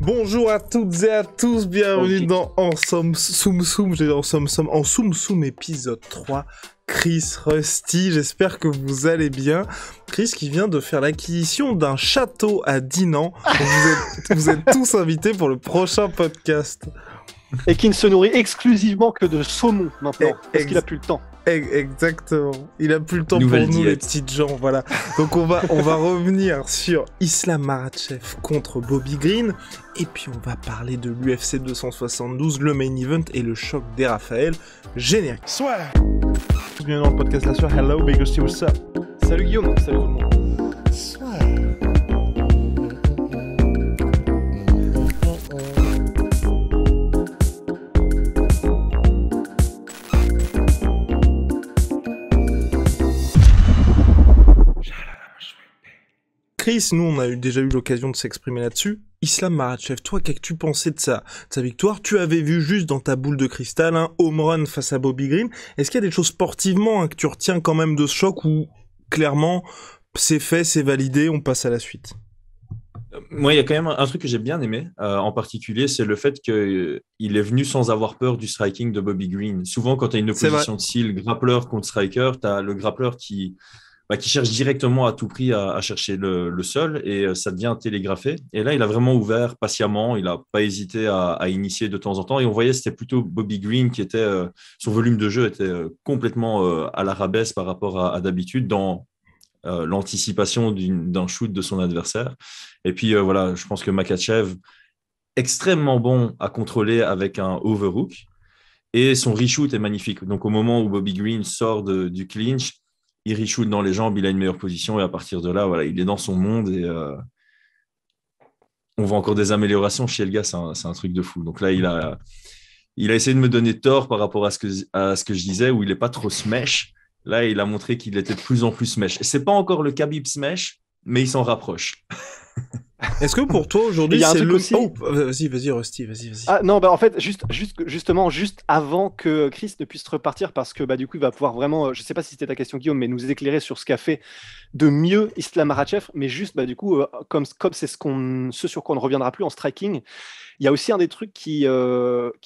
Bonjour à toutes et à tous, bienvenue dans En Somme Soum Soum, En Soum Soum épisode 3, Chris Rusty, j'espère que vous allez bien. Chris qui vient de faire l'acquisition d'un château à Dinan, vous êtes tous invités pour le prochain podcast. Et qui ne se nourrit exclusivement que de saumon maintenant, parce qu'il a plus le temps. Exactement, il a plus le temps Nouvelle pour nous diète. les petites gens, voilà. Donc on va revenir sur Islam Makhachev contre Bobby Green, et puis on va parler de l'UFC 272, le main event et le choc des Raphaël. Générique. Soit. Bienvenue dans le podcast La Soirée. Hello, Big Rusty, what's up? Salut Guillaume, salut tout le monde. Chris, nous on a déjà eu l'occasion de s'exprimer là-dessus. Islam Makhachev, toi qu'as-tu pensé de sa victoire? Tu avais vu juste dans ta boule de cristal un home run face à Bobby Green. Est-ce qu'il y a des choses sportivement que tu retiens quand même de ce choc ou clairement c'est fait, c'est validé, on passe à la suite? Moi, il y a quand même un truc que j'ai bien aimé, en particulier, c'est le fait qu'il est venu sans avoir peur du striking de Bobby Green. Souvent, quand tu as une opposition de style grappleur contre striker, tu as le grappleur qui cherche directement à tout prix à chercher le sol et ça devient télégraphé. Et là, il a vraiment ouvert patiemment, il n'a pas hésité à initier de temps en temps. Et on voyait c'était plutôt Bobby Green qui était, son volume de jeu était complètement à la rabaisse par rapport à d'habitude dans l'anticipation d'un shoot de son adversaire. Et puis voilà, je pense que Makhachev, extrêmement bon à contrôler avec un overhook. Et son reshoot est magnifique. Donc au moment où Bobby Green sort du clinch, il reshoot dans les jambes, il a une meilleure position et à partir de là, voilà, il est dans son monde et on voit encore des améliorations chez le gars, c'est un truc de fou. Donc là, il a essayé de me donner tort par rapport à ce que je disais, où il n'est pas trop smash. Là, il a montré qu'il était de plus en plus smash. Et c'est pas encore le Khabib smash, mais il s'en rapproche. Est-ce que pour toi aujourd'hui Il y a un c'est truc le... aussi- Oh, vas-y Rusty, vas-y. Ah non, en fait, justement, juste avant que Chris ne puisse repartir, parce que du coup, il va pouvoir vraiment, je sais pas si c'était ta question Guillaume, mais nous éclairer sur ce qu'a fait de mieux Islam Makhachev, mais juste, du coup, comme c'est ce sur quoi on ne reviendra plus en striking, il y a aussi un des trucs qui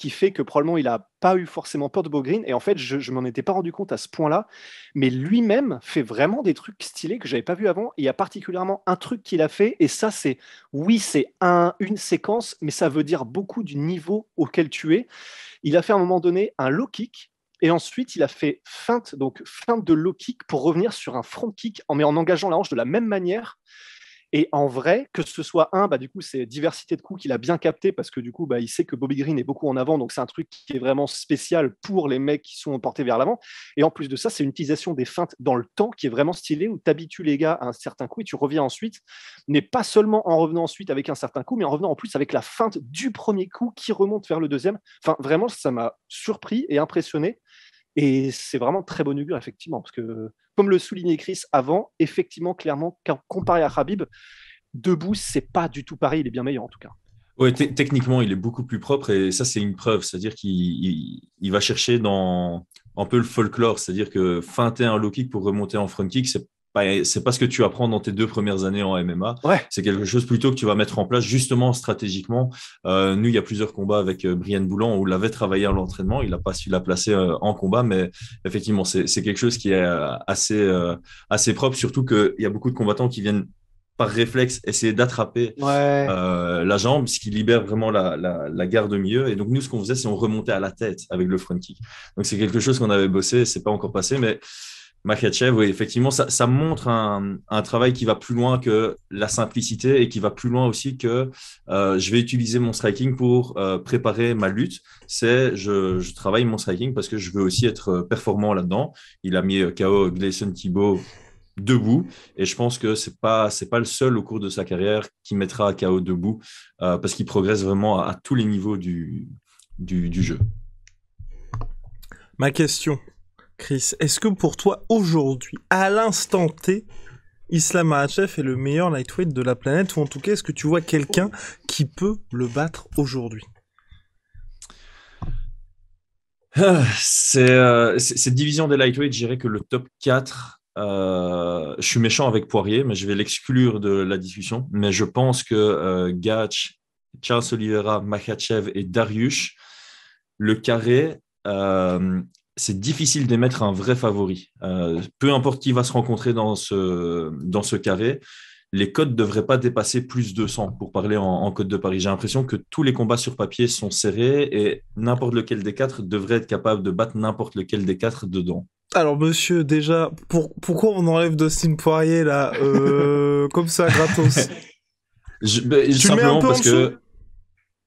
fait que probablement il a pas eu forcément peur de Bobby Green, et en fait, je m'en étais pas rendu compte à ce point-là, mais lui-même fait vraiment des trucs stylés que j'avais pas vu avant, et il y a particulièrement un truc qu'il a fait, et ça, c'est une séquence, mais ça veut dire beaucoup du niveau auquel tu es. Il a fait à un moment donné un low kick, et ensuite il a fait feinte de low kick pour revenir sur un front kick en engageant la hanche de la même manière. Et en vrai, que ce soit du coup, c'est diversité de coups qu'il a bien capté parce que du coup, il sait que Bobby Green est beaucoup en avant, donc c'est un truc qui est vraiment spécial pour les mecs qui sont portés vers l'avant. Et en plus de ça, c'est une utilisation des feintes dans le temps qui est vraiment stylée où tu habitues les gars à un certain coup et tu reviens ensuite, mais pas seulement en revenant ensuite avec un certain coup, mais en revenant en plus avec la feinte du premier coup qui remonte vers le deuxième. Enfin, vraiment, ça m'a surpris et impressionné. Et c'est vraiment très bon augure, effectivement, parce que, comme le soulignait Chris avant, effectivement, clairement, comparé à Khabib, debout, c'est pas du tout pareil, il est bien meilleur en tout cas. Ouais, techniquement, il est beaucoup plus propre et ça, c'est une preuve. C'est-à-dire qu'il va chercher dans un peu le folklore. C'est-à-dire que feinter un low kick pour remonter en front kick, c'est pas ce que tu apprends dans tes 2 premières années en MMA. Ouais. C'est quelque chose plutôt que tu vas mettre en place justement stratégiquement. Nous, il y a plusieurs combats avec Brian Boulan où on l'avait travaillé à l'entraînement. Il n'a pas su la placer en combat, mais effectivement, c'est quelque chose qui est assez propre. Surtout qu'il y a beaucoup de combattants qui viennent par réflexe essayer d'attraper la jambe, ce qui libère vraiment la garde au milieu. Et donc, nous, ce qu'on faisait, c'est on remontait à la tête avec le front kick. Donc, c'est quelque chose qu'on avait bossé, c'est pas encore passé, mais Makhachev, oui, effectivement, ça montre un travail qui va plus loin que la simplicité et qui va plus loin aussi que je vais utiliser mon striking pour préparer ma lutte. Je travaille mon striking parce que je veux aussi être performant là-dedans. Il a mis KO Gleison Tibau debout et je pense que c'est pas le seul au cours de sa carrière qui mettra KO debout parce qu'il progresse vraiment à tous les niveaux du jeu. Ma question, Chris, est-ce que pour toi aujourd'hui, à l'instant T, Islam Makhachev est le meilleur lightweight de la planète, ou en tout cas est-ce que tu vois quelqu'un qui peut le battre aujourd'hui? Cette division des lightweight, je dirais que le top 4, je suis méchant avec Poirier, mais je vais l'exclure de la discussion. Mais je pense que Gaethje Charles Oliveira, Makhachev et Dariush, le carré, c'est difficile d'émettre un vrai favori. Peu importe qui va se rencontrer dans ce carré, les cotes ne devraient pas dépasser plus de 100 pour parler en cote de Paris. J'ai l'impression que tous les combats sur papier sont serrés et n'importe lequel des quatre devrait être capable de battre n'importe lequel des quatre dedans. Alors, monsieur, déjà, pourquoi on enlève Dustin Poirier, là, comme ça, gratos? Simplement parce que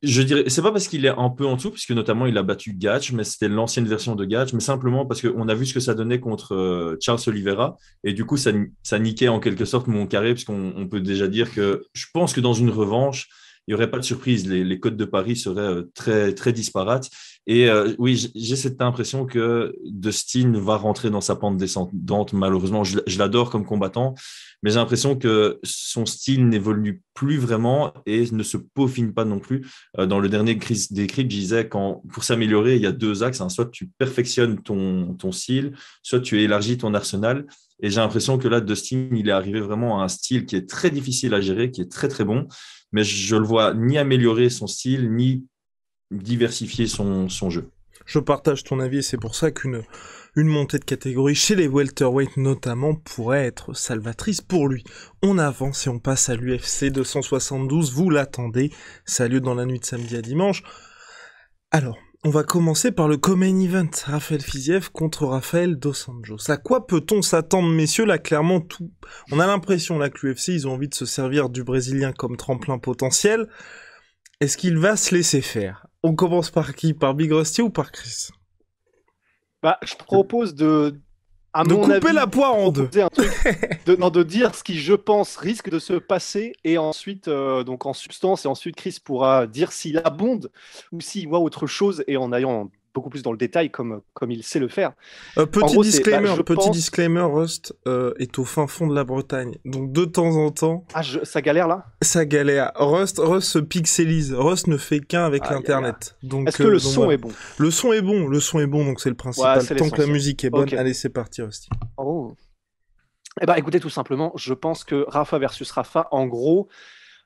je dirais, c'est pas parce qu'il est un peu en dessous, puisque notamment il a battu Gaethje, mais c'était l'ancienne version de Gaethje, mais simplement parce qu'on a vu ce que ça donnait contre Charles Oliveira, et du coup ça niquait en quelque sorte mon carré, puisqu'on peut déjà dire que je pense que dans une revanche, il n'y aurait pas de surprise, les cotes de Paris seraient très, très disparates. Et oui, j'ai cette impression que Dustin va rentrer dans sa pente descendante, malheureusement. Je l'adore comme combattant, mais j'ai l'impression que son style n'évolue plus vraiment et ne se peaufine pas non plus. Dans le dernier décrypte, je disais pour s'améliorer, il y a deux axes. Soit tu perfectionnes ton style, soit tu élargis ton arsenal. Et j'ai l'impression que là, Dustin, il est arrivé vraiment à un style qui est très difficile à gérer, qui est très, très bon. Mais je ne le vois ni améliorer son style, ni diversifier son jeu. Je partage ton avis et c'est pour ça qu'une montée de catégorie chez les welterweight notamment pourrait être salvatrice pour lui. On avance et on passe à l'UFC 272, vous l'attendez, ça a lieu dans la nuit de samedi à dimanche. Alors, on va commencer par le co-main event, Rafael Fiziev contre Rafael Dos Anjos. À quoi peut-on s'attendre, messieurs? Là, clairement, on a l'impression là que l'UFC, ils ont envie de se servir du Brésilien comme tremplin potentiel. Est-ce qu'il va se laisser faire? On commence par qui? Par Big Rusty ou par Chris? Je propose de couper la poire en deux. Un truc, de dire ce qui, je pense, risque de se passer, et ensuite, donc en substance, et ensuite Chris pourra dire s'il abonde ou s'il voit autre chose, et en allant beaucoup plus dans le détail comme il sait le faire. Petit disclaimer, Rust est au fin fond de la Bretagne, donc de temps en temps... ça galère là? Ça galère. Rust se pixelise. Rust ne fait qu'un avec l'internet. Donc, est-ce que le son est bon? Le son est bon, donc c'est le principal. Tant que la musique est bonne, okay. Allez, c'est parti, Rusty. Oh. Écoutez, tout simplement, je pense que Rafa versus Rafa, en gros...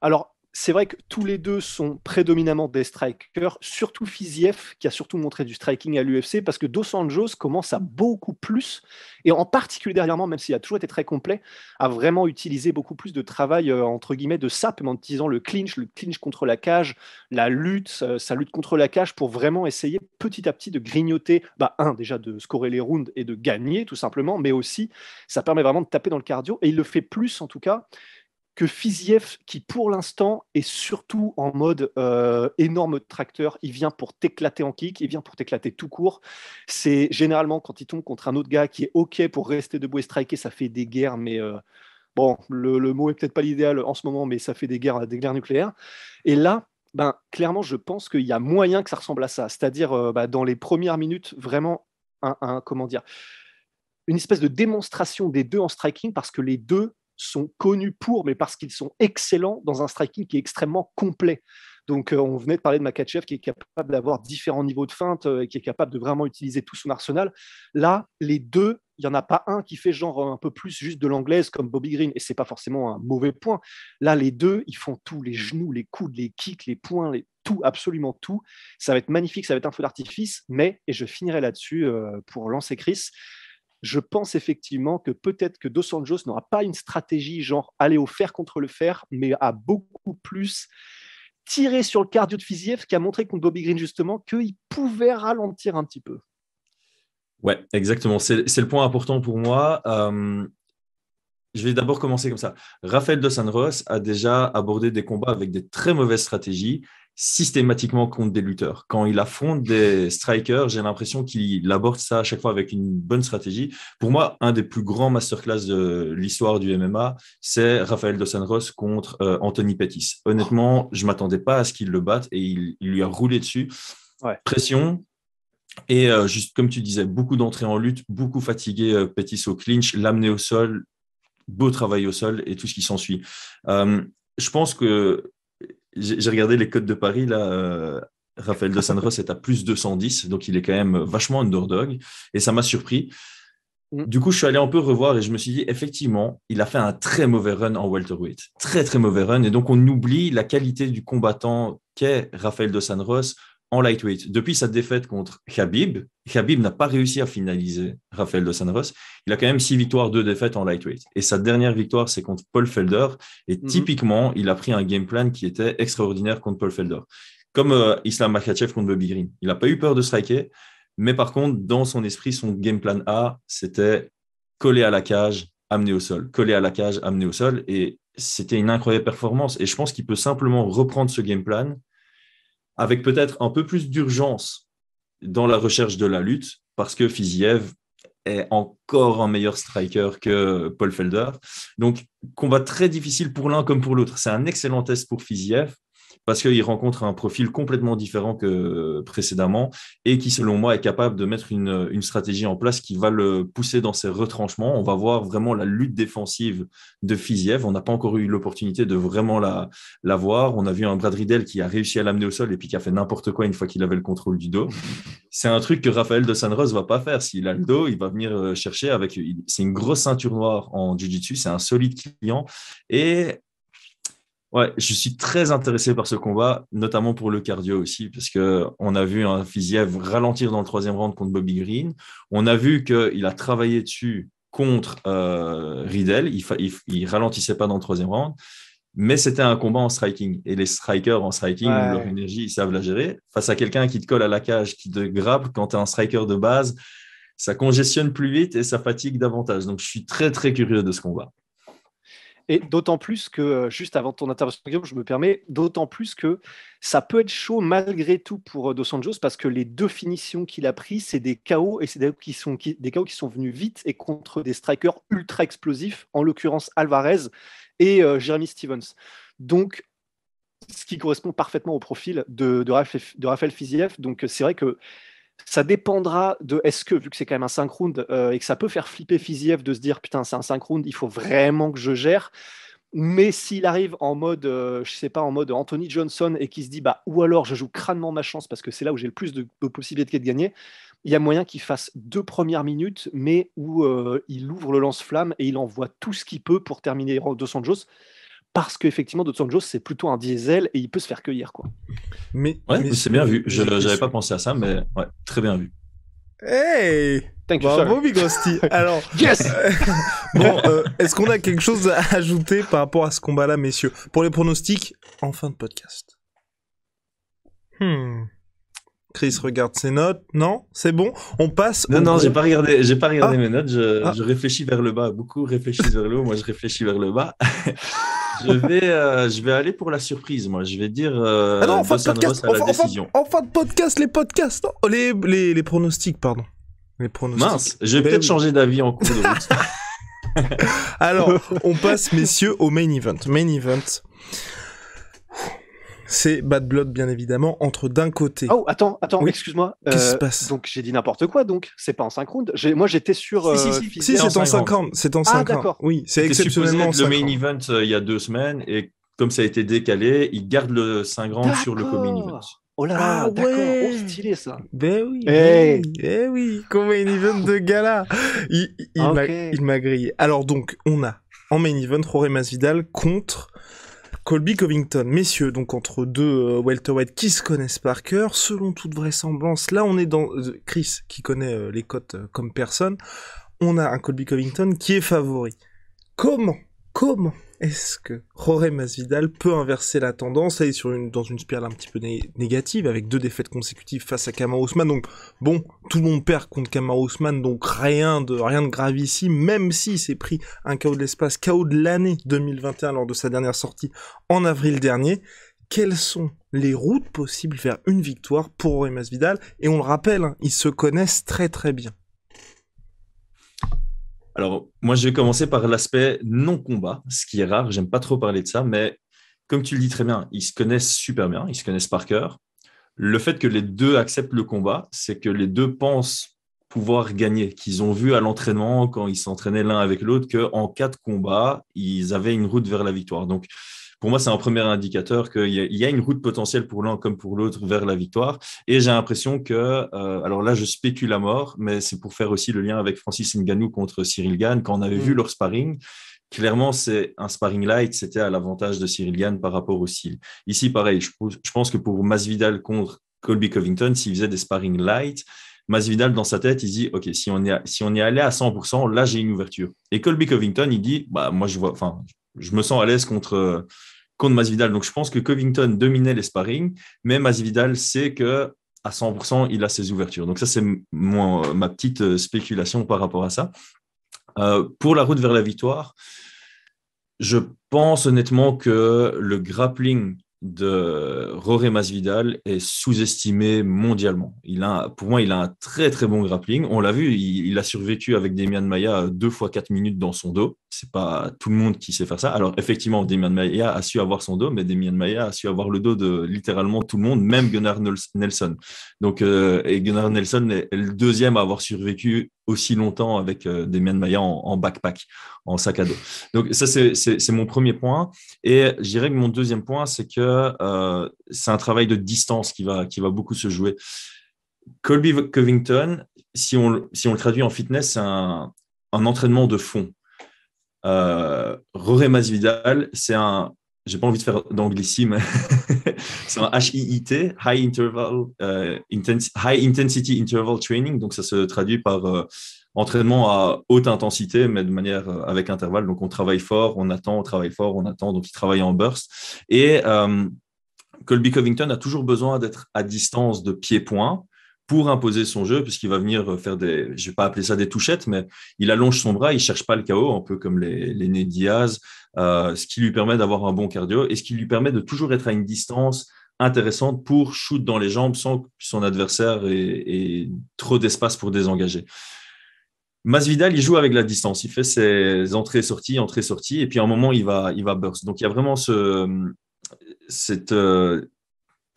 Alors, c'est vrai que tous les deux sont prédominamment des strikers, surtout Fiziev, qui a surtout montré du striking à l'UFC, parce que Dos Anjos commence à beaucoup plus, et en particulier dernièrement, même s'il a toujours été très complet, à vraiment utiliser beaucoup plus de travail, entre guillemets, de sap, en utilisant le clinch contre la cage, la lutte, sa lutte contre la cage, pour vraiment essayer petit à petit de grignoter, déjà de scorer les rounds et de gagner, tout simplement, mais aussi, ça permet vraiment de taper dans le cardio, et il le fait plus, en tout cas, que Fiziev, qui pour l'instant est surtout en mode énorme tracteur. Il vient pour t'éclater en kick, il vient pour t'éclater tout court. C'est généralement quand il tombe contre un autre gars qui est OK pour rester debout et striker, ça fait des guerres, mais le mot est peut-être pas l'idéal en ce moment, mais ça fait des guerres nucléaires. Et là, clairement, je pense qu'il y a moyen que ça ressemble à ça. C'est-à-dire, dans les premières minutes, vraiment une espèce de démonstration des deux en striking, parce que les deux sont connus mais parce qu'ils sont excellents dans un striking qui est extrêmement complet. Donc, on venait de parler de Makhachev, qui est capable d'avoir différents niveaux de feinte, et qui est capable de vraiment utiliser tout son arsenal. Là, les deux, il n'y en a pas un qui fait genre un peu plus juste de l'anglaise comme Bobby Green, et c'est pas forcément un mauvais point. Là, les deux, ils font tout, les genoux, les coudes, les kicks, les poings, tout, absolument tout. Ça va être magnifique, ça va être un feu d'artifice, mais, et je finirai là-dessus pour lancer Chris, je pense effectivement que peut-être que Dos Anjos n'aura pas une stratégie genre aller au fer contre le fer, mais a beaucoup plus tiré sur le cardio de Fiziev, qui a montré contre Bobby Green justement qu'il pouvait ralentir un petit peu. Ouais, exactement. C'est le point important pour moi. Je vais d'abord commencer comme ça. Rafael Dos Anjos a déjà abordé des combats avec des très mauvaises stratégies, systématiquement contre des lutteurs. Quand il affronte des strikers, j'ai l'impression qu'il aborde ça à chaque fois avec une bonne stratégie. Pour moi, un des plus grands masterclass de l'histoire du MMA, c'est Rafael Dos Anjos contre Anthony Pettis. Honnêtement, je ne m'attendais pas à ce qu'il le batte et il lui a roulé dessus. Ouais. Pression. Et juste comme tu disais, beaucoup d'entrées en lutte, beaucoup fatigué Pettis au clinch, l'amener au sol, beau travail au sol et tout ce qui s'ensuit. Je pense que j'ai regardé les codes de Paris, là, Rafael Dos Anjos est à plus 210, donc il est quand même vachement underdog, et ça m'a surpris. Du coup, je suis allé un peu revoir et je me suis dit, effectivement, il a fait un très mauvais run en welterweight. Très, très mauvais run. Et donc, on oublie la qualité du combattant qu'est Rafael dos Anjos en lightweight. Depuis sa défaite contre Khabib, Khabib n'a pas réussi à finaliser Rafael dos Anjos. Il a quand même 6 victoires, 2 défaites en lightweight. Et sa dernière victoire, c'est contre Paul Felder. Et typiquement, il a pris un game plan qui était extraordinaire contre Paul Felder. Comme Islam Makhachev contre Bobby Green. Il n'a pas eu peur de striker. Mais par contre, dans son esprit, son game plan A, c'était coller à la cage, amener au sol. Coller à la cage, amener au sol. Et c'était une incroyable performance. Et je pense qu'il peut simplement reprendre ce game plan avec peut-être un peu plus d'urgence dans la recherche de la lutte, parce que Fiziev est encore un meilleur striker que Paul Felder. Donc, combat très difficile pour l'un comme pour l'autre. C'est un excellent test pour Fiziev, parce qu'il rencontre un profil complètement différent que précédemment et qui, selon moi, est capable de mettre une stratégie en place qui va le pousser dans ses retranchements. On va voir vraiment la lutte défensive de Fiziev. On n'a pas encore eu l'opportunité de vraiment la voir. On a vu un Brad Riddell qui a réussi à l'amener au sol et puis qui a fait n'importe quoi une fois qu'il avait le contrôle du dos. C'est un truc que Rafael dos Anjos ne va pas faire. S'il a le dos, il va venir chercher avec... C'est une grosse ceinture noire en jiu-jitsu. C'est un solide client. Et... ouais, je suis très intéressé par ce combat, notamment pour le cardio aussi, parce qu'on a vu un Fiziev ralentir dans le 3e round contre Bobby Green. On a vu qu'il a travaillé dessus contre Riddell. Il ralentissait pas dans le 3e round, mais c'était un combat en striking. Et les strikers en striking, leur énergie, ils savent la gérer. Face à quelqu'un qui te colle à la cage, qui te grappe, quand tu es un striker de base, ça congestionne plus vite et ça fatigue davantage. Donc, je suis très, très curieux de ce combat. Et d'autant plus que, juste avant ton intervention, Guillaume, je me permets, d'autant plus que ça peut être chaud malgré tout pour Dos Anjos, parce que les 2 finitions qu'il a pris, c'est des KO, et c'est des KO qui sont venus vite et contre des strikers ultra explosifs, en l'occurrence Alvarez et Jeremy Stevens. Donc, ce qui correspond parfaitement au profil de Rafael Fiziev. Donc, c'est vrai que ça dépendra de est-ce que, vu que c'est quand même un 5 rounds et que ça peut faire flipper Fiziev de se dire putain, c'est un 5 rounds, il faut vraiment que je gère. Mais s'il arrive en mode, je sais pas, en mode Anthony Johnson et qu'il se dit bah, ou alors je joue crânement ma chance parce que c'est là où j'ai le plus de possibilités de gagner, il y a moyen qu'il fasse 2 premières minutes, mais où il ouvre le lance-flamme et il envoie tout ce qu'il peut pour terminer Dos Anjos. Parce qu'effectivement, Dos Anjos, c'est plutôt un diesel et il peut se faire cueillir, quoi. Mais c'est bien vu. Je n'avais pas pensé à ça, mais ouais, très bien vu. Hey! Bravo, Bigosti. Alors, yes! Bon, est-ce qu'on a quelque chose à ajouter par rapport à ce combat-là, messieurs? Pour les pronostics, en fin de podcast. Chris regarde ses notes. Non, c'est bon. On passe. Non, j'ai pas regardé mes notes. Je réfléchis vers le bas. Beaucoup réfléchissent vers le haut. Moi, je réfléchis vers le bas. Je vais aller pour la surprise. Moi, je vais dire. non, en fin de podcast. la décision. En fin de podcast, les podcasts. Non, les pronostics, pardon. Les pronostics. Mince, je vais peut-être changer d'avis en cours de route. Alors, on passe, messieurs, au main event. Main event. C'est Bad Blood, bien évidemment, entre d'un côté... Oh, attends, oui. Excuse-moi. Qu'est-ce qui se passe? Donc, j'ai dit n'importe quoi, donc c'est pas en 5 rounds. Moi, j'étais sur... Si, c'est en 5 rounds. C'est en 5 rounds. D'accord. Oui, c'est exceptionnellement en 5 rounds. Le main event, il y a 2 semaines, et comme ça a été décalé, ils gardent le 5 rounds sur le co-main event. Oh là là, d'accord. Oh, stylé, ça. Ben oui. Hey. Eh oui, co-main event de gala. Il m'a grillé. Alors donc, on a en main event Jorge Masvidal contre... Colby Covington, messieurs, donc entre 2 welterweight qui se connaissent par cœur, selon toute vraisemblance, là on est dans... Chris, qui connaît les cotes comme personne, on a un Colby Covington qui est favori. Comment est-ce que Jorge Masvidal peut inverser la tendance, aller dans une spirale un petit peu négative, avec 2 défaites consécutives face à Kamaru Usman, donc bon, tout le monde perd contre Kamaru Usman, donc rien de grave ici, même s'il s'est pris un KO de l'espace, KO de l'année 2021 lors de sa dernière sortie en avril dernier. Quelles sont les routes possibles vers une victoire pour Jorge Masvidal? Et on le rappelle, ils se connaissent très très bien. Alors, moi, je vais commencer par l'aspect non-combat, ce qui est rare. J'aime pas trop parler de ça, mais comme tu le dis très bien, ils se connaissent super bien, ils se connaissent par cœur. Le fait que les 2 acceptent le combat, c'est que les 2 pensent pouvoir gagner, qu'ils ont vu à l'entraînement, quand ils s'entraînaient l'un avec l'autre, qu'en cas de combat, ils avaient une route vers la victoire. Donc, pour moi, c'est un premier indicateur qu'il y a une route potentielle pour l'un comme pour l'autre vers la victoire. Et j'ai l'impression que, alors là, je spécule à mort, mais c'est pour faire aussi le lien avec Francis Ngannou contre Cyril Gane. Quand on avait vu leur sparring, clairement, c'est un sparring light, c'était à l'avantage de Cyril Gane par rapport au style. Ici, pareil, je pense que pour Masvidal contre Colby Covington, s'il faisait des sparring light, Masvidal, dans sa tête, il dit, OK, si on est allé à 100%, là, j'ai une ouverture. Et Colby Covington, il dit, bah, moi, je me sens à l'aise contre Masvidal. Donc, je pense que Covington dominait les sparring, mais Masvidal sait que à 100%, il a ses ouvertures. Donc, ça, c'est ma petite spéculation par rapport à ça. Pour la route vers la victoire, je pense honnêtement que le grappling de Jorge Masvidal est sous-estimé mondialement. Pour moi, il a un très très bon grappling. On l'a vu, il a survécu avec Demian Maia 2 fois 4 minutes dans son dos. C'est pas tout le monde qui sait faire ça. Alors effectivement, Demian Maia a su avoir son dos, mais Demian Maia a su avoir le dos de littéralement tout le monde, même Gunnar Nelson. Donc, et Gunnar Nelson est le deuxième à avoir survécu aussi longtemps avec Demian Maia en backpack, en sac à dos. Donc ça, c'est mon premier point. Et je dirais que mon deuxième point, c'est que c'est un travail de distance qui va beaucoup se jouer. Colby Covington, si on le traduit en fitness, c'est un entraînement de fond. Jorge Masvidal, c'est j'ai pas envie de faire d'anglicisme, c'est un HIIT, High Intensity Interval Training, donc ça se traduit par entraînement à haute intensité, mais de manière avec intervalle. Donc on travaille fort, on attend, on travaille fort, on attend, donc il travaille en burst. Et Colby Covington a toujours besoin d'être à distance de pied-point pour imposer son jeu, puisqu'il va venir faire je ne vais pas appeler ça des touchettes, mais il allonge son bras, il ne cherche pas le KO, un peu comme les Nate Diaz, ce qui lui permet d'avoir un bon cardio et ce qui lui permet de toujours être à une distance intéressante pour shoot dans les jambes sans que son adversaire ait trop d'espace pour désengager. Masvidal, il joue avec la distance, il fait ses entrées-sorties, et puis à un moment, il va burst. Donc, il y a vraiment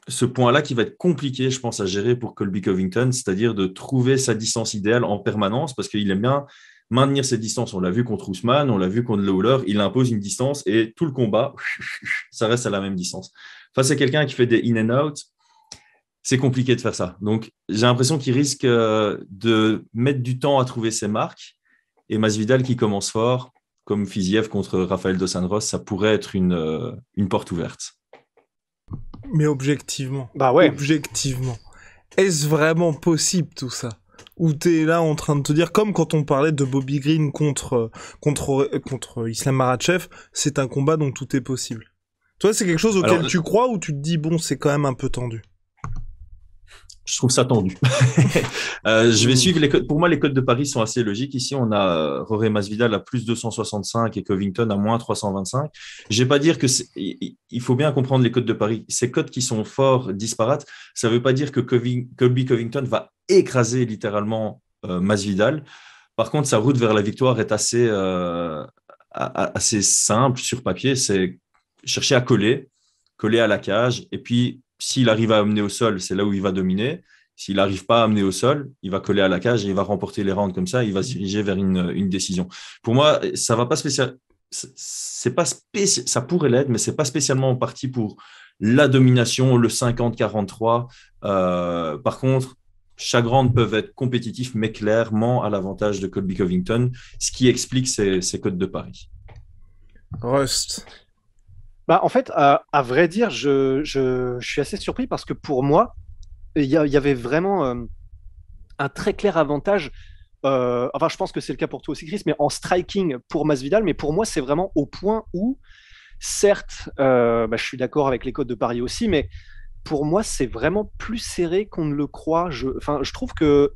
ce point-là qui va être compliqué, je pense, à gérer pour Colby Covington, c'est-à-dire de trouver sa distance idéale en permanence, parce qu'il aime bien maintenir ses distances. On l'a vu contre Usman, on l'a vu contre Lawler, il impose une distance et tout le combat, ça reste à la même distance. Face à quelqu'un qui fait des in and out, c'est compliqué de faire ça. Donc, j'ai l'impression qu'il risque de mettre du temps à trouver ses marques, et Masvidal qui commence fort, comme Fiziev contre Rafael Dos Anjos, ça pourrait être une porte ouverte. Mais objectivement, objectivement, est-ce vraiment possible tout ça? Ou t'es là en train de te dire, comme quand on parlait de Bobby Green contre Islam Makhachev, c'est un combat dont tout est possible. Toi, c'est quelque chose auquel tu crois ou tu te dis, bon, c'est quand même un peu tendu? Je trouve ça tendu. Je vais suivre les codes. Pour moi, les codes de Paris sont assez logiques. Ici, on a Jorge Masvidal à plus 265 et Covington à moins 325. Je vais pas dire que il faut bien comprendre les codes de Paris. Ces codes qui sont fort disparates, ça veut pas dire que Colby Covington va écraser littéralement Masvidal. Par contre, sa route vers la victoire est assez simple sur papier. C'est chercher à coller à la cage, et puis s'il arrive à amener au sol, c'est là où il va dominer. S'il n'arrive pas à amener au sol, il va coller à la cage et il va remporter les rounds comme ça. Il va se diriger vers une décision. Pour moi, ça va pas ça pourrait l'être, mais c'est pas spécialement parti pour la domination, le 50-43. Par contre, chaque round peuvent être compétitifs, mais clairement à l'avantage de Colby Covington, ce qui explique ces codes de Paris. Rust. En fait, à vrai dire, je suis assez surpris parce que pour moi, il y avait vraiment un très clair avantage. Enfin, je pense que c'est le cas pour toi aussi, Chris, mais en striking pour Masvidal. Mais pour moi, c'est vraiment au point où, certes, je suis d'accord avec les codes de Paris aussi, mais pour moi, c'est vraiment plus serré qu'on ne le croit. Je trouve que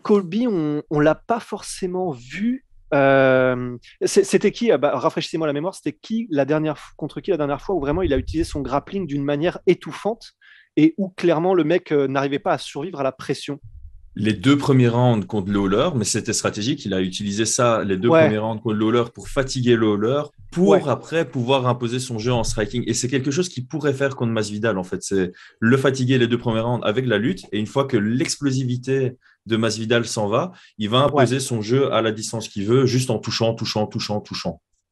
Colby, on l'a pas forcément vu. C'était qui, rafraîchissez-moi la mémoire, c'était contre qui la dernière fois où vraiment il a utilisé son grappling d'une manière étouffante et où clairement le mec n'arrivait pas à survivre à la pression? Les 2 premiers rounds contre Lawler, mais c'était stratégique. Il a utilisé ça, les 2 premiers rounds contre Lawler, pour fatiguer Lawler, pour après pouvoir imposer son jeu en striking. Et c'est quelque chose qu'il pourrait faire contre Masvidal, en fait. C'est le fatiguer les 2 premiers rounds avec la lutte. Et une fois que l'explosivité de Masvidal s'en va, il va imposer son jeu à la distance qu'il veut, juste en touchant.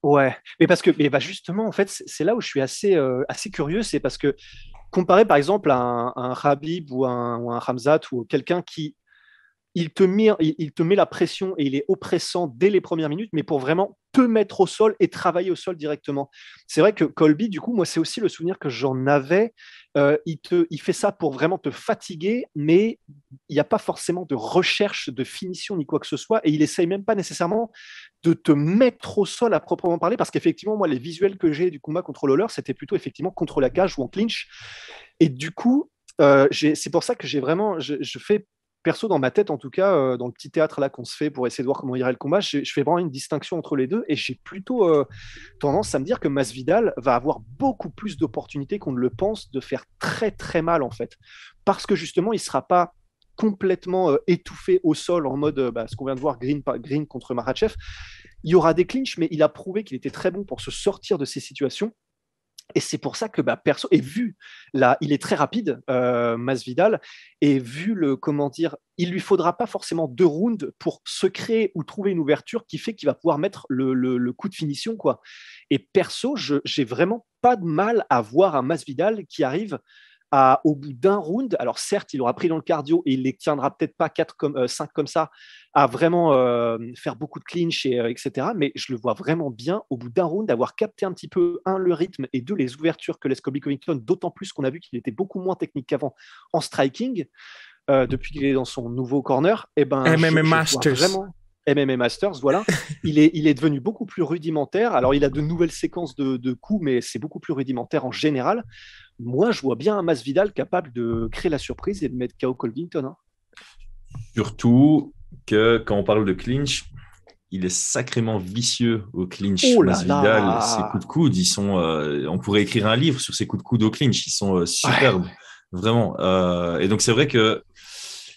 Ouais, mais parce que, mais bah justement, en fait, c'est là où je suis assez curieux, c'est parce que comparé par exemple à un Khabib ou un Khamzat ou quelqu'un qui il te met la pression et il est oppressant dès les premières minutes, mais pour vraiment te mettre au sol et travailler au sol directement. C'est vrai que Colby, du coup, moi, c'est aussi le souvenir que j'en avais. Il fait ça pour vraiment te fatiguer, mais il n'y a pas forcément de recherche de finition ni quoi que ce soit, et il essaye même pas nécessairement de te mettre au sol à proprement parler, parce qu'effectivement, moi, les visuels que j'ai du combat contre Lawler, c'était plutôt effectivement contre la cage ou en clinch. Et du coup, c'est pour ça que j'ai vraiment, je fais perso dans ma tête en tout cas, dans le petit théâtre là qu'on se fait pour essayer de voir comment irait le combat, je fais vraiment une distinction entre les deux et j'ai plutôt tendance à me dire que Masvidal va avoir beaucoup plus d'opportunités qu'on ne le pense de faire très très mal en fait, parce que justement il sera pas complètement étouffé au sol en mode ce qu'on vient de voir Green contre Makhachev. Il y aura des clinches, mais il a prouvé qu'il était très bon pour se sortir de ces situations. Et c'est pour ça que perso, et vu là, il est très rapide, Masvidal, et vu le comment dire, il lui faudra pas forcément 2 rounds pour se créer ou trouver une ouverture qui fait qu'il va pouvoir mettre le coup de finition quoi. Et perso, j'ai vraiment pas de mal à voir un Masvidal qui arrive au bout d'un round, alors certes, il aura pris dans le cardio et il les tiendra peut-être pas 5 comme ça, à vraiment faire beaucoup de clinch, etc. Mais je le vois vraiment bien, au bout d'un round, d'avoir capté un petit peu, le rythme, et deux, les ouvertures que laisse Colby Covington, d'autant plus qu'on a vu qu'il était beaucoup moins technique qu'avant en striking, depuis qu'il est dans son nouveau corner. Et ben, MMA je vois Masters. vraiment... MMA Masters, voilà. Il est devenu beaucoup plus rudimentaire. Alors, il a de nouvelles séquences de coups, mais c'est beaucoup plus rudimentaire en général. Moi, je vois bien un Masvidal capable de créer la surprise et de mettre KO Covington. Hein. Surtout que quand on parle de clinch, il est sacrément vicieux au clinch. Oh là Masvidal, là. ses coups de coude, ils sont. On pourrait écrire un livre sur ses coups de coude au clinch. Ils sont superbes, vraiment. Et donc c'est vrai que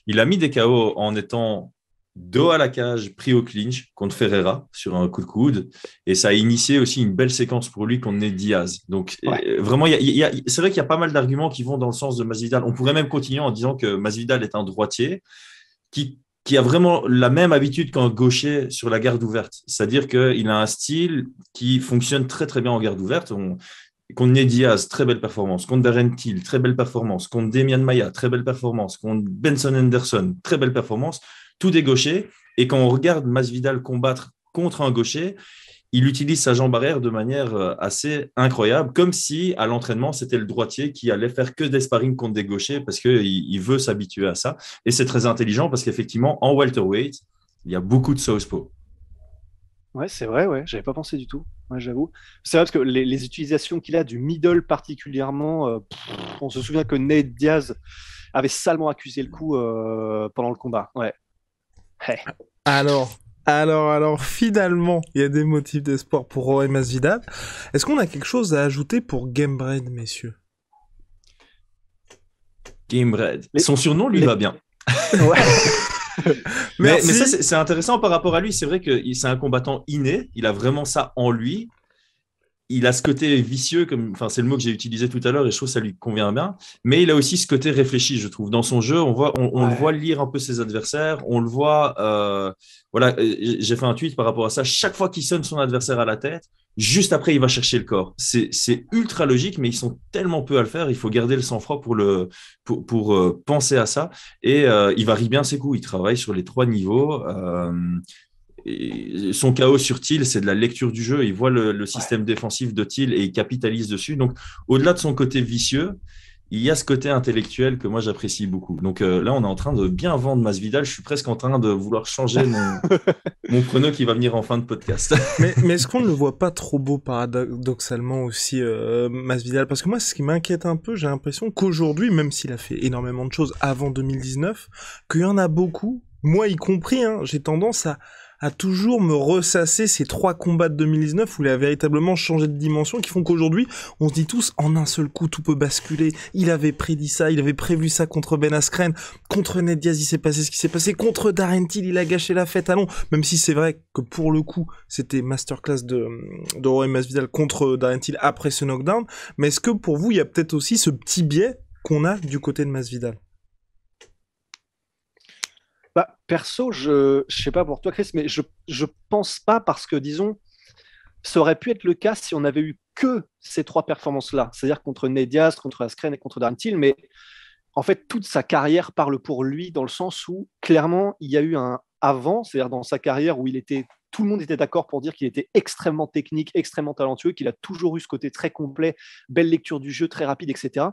il a mis des KO en étant dos à la cage, pris au clinch contre Ferreira sur un coup de coude. Et ça a initié aussi une belle séquence pour lui contre Ned Diaz. Donc, vraiment, c'est vrai qu'il y a pas mal d'arguments qui vont dans le sens de Masvidal. On pourrait même continuer en disant que Masvidal est un droitier qui a vraiment la même habitude qu'un gaucher sur la garde ouverte. C'est-à-dire qu'il a un style qui fonctionne très, très bien en garde ouverte. Contre Ned Diaz, très belle performance. Contre Darren Till, très belle performance. Contre Demian Maia, très belle performance. Contre Benson Henderson, très belle performance. Tout des gauchers. Et quand on regarde Masvidal combattre contre un gaucher, il utilise sa jambe arrière de manière assez incroyable, comme si à l'entraînement, c'était le droitier qui allait faire que des sparring contre des gauchers parce qu'il veut s'habituer à ça. Et c'est très intelligent parce qu'effectivement, en welterweight, il y a beaucoup de southpaw. Ouais, c'est vrai, ouais, j'avais pas pensé du tout, ouais, j'avoue. C'est vrai parce que les utilisations qu'il a du middle particulièrement, on se souvient que Ned Diaz avait salement accusé le coup pendant le combat. Ouais. Hey. Alors, finalement, il y a des motifs d'espoir pour Jorge Masvidal. Est-ce qu'on a quelque chose à ajouter pour Gamebred, messieurs? Gamebred. Son surnom lui va bien. Ouais. mais ça, c'est intéressant par rapport à lui. C'est vrai que c'est un combattant inné. Il a vraiment ça en lui. Il a ce côté vicieux, c'est le mot que j'ai utilisé tout à l'heure et je trouve que ça lui convient bien. Mais il a aussi ce côté réfléchi, je trouve. Dans son jeu, on le voit lire un peu ses adversaires. On le voit. J'ai fait un tweet par rapport à ça. Chaque fois qu'il sonne son adversaire à la tête, juste après, il va chercher le corps. C'est ultra logique, mais ils sont tellement peu à le faire. Il faut garder le sang-froid pour penser à ça. Et il varie bien ses coups. Il travaille sur les 3 niveaux. Et son KO sur Till, c'est de la lecture du jeu. Il voit le système défensif de Till et il capitalise dessus. Donc, au-delà de son côté vicieux, il y a ce côté intellectuel que moi j'apprécie beaucoup. Donc là, on est en train de bien vendre Masvidal. Je suis presque en train de vouloir changer mon prono qui va venir en fin de podcast. mais est-ce qu'on ne le voit pas trop beau paradoxalement aussi, Masvidal? Parce que moi, ce qui m'inquiète un peu, j'ai l'impression qu'aujourd'hui, même s'il a fait énormément de choses avant 2019, qu'il y en a beaucoup, moi y compris, hein, j'ai tendance à toujours me ressasser ces 3 combats de 2019 où il a véritablement changé de dimension, qui font qu'aujourd'hui, on se dit tous, en un seul coup, tout peut basculer. Il avait prédit ça, il avait prévu ça contre Ben Askren, contre Ned Diaz, il s'est passé ce qui s'est passé, contre Darren Till, il a gâché la fête à long, même si c'est vrai que pour le coup, c'était masterclass de Jorge Masvidal contre Darren Till après ce knockdown, mais est-ce que pour vous, il y a peut-être aussi ce petit biais qu'on a du côté de Masvidal? Perso, je sais pas pour toi, Chris, mais je pense pas parce que, disons, ça aurait pu être le cas si on avait eu que ces 3 performances-là, c'est-à-dire contre Nate Diaz, contre Askren et contre Darren Till, mais en fait, toute sa carrière parle pour lui dans le sens où, clairement, il y a eu un avant, c'est-à-dire dans sa carrière où tout le monde était d'accord pour dire qu'il était extrêmement technique, extrêmement talentueux, qu'il a toujours eu ce côté très complet, belle lecture du jeu, très rapide, etc.